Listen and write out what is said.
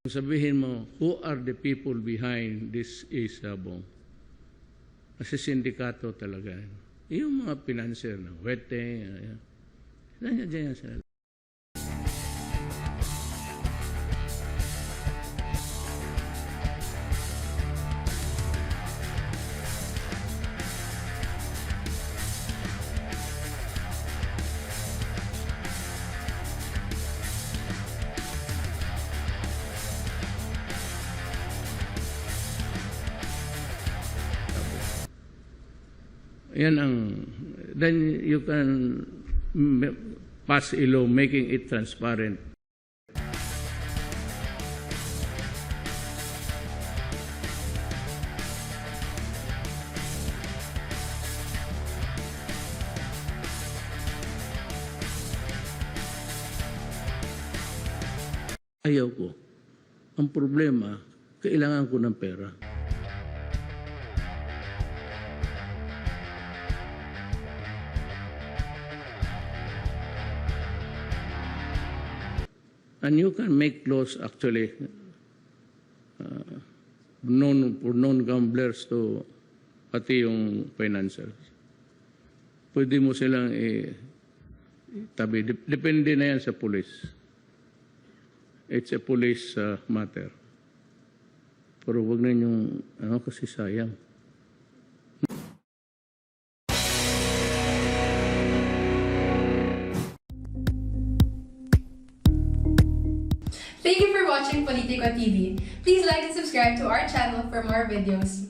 Sabihin mo, who are the people behind this E-sabong? Kasi sindikato talaga. Yung mga financier na jueteng, diyan sila. Yan ang, then you can pass a law making it transparent. Ayaw ko. Ang problema, kailangan ko ng pera. And you can make laws actually for non-gamblers to pati yung financiers. Pwede mo silang tabi. Depende na yan sa police. It's a police matter. Pero wag na yung kasi sayang. Thank you for watching Politico TV. Please like and subscribe to our channel for more videos.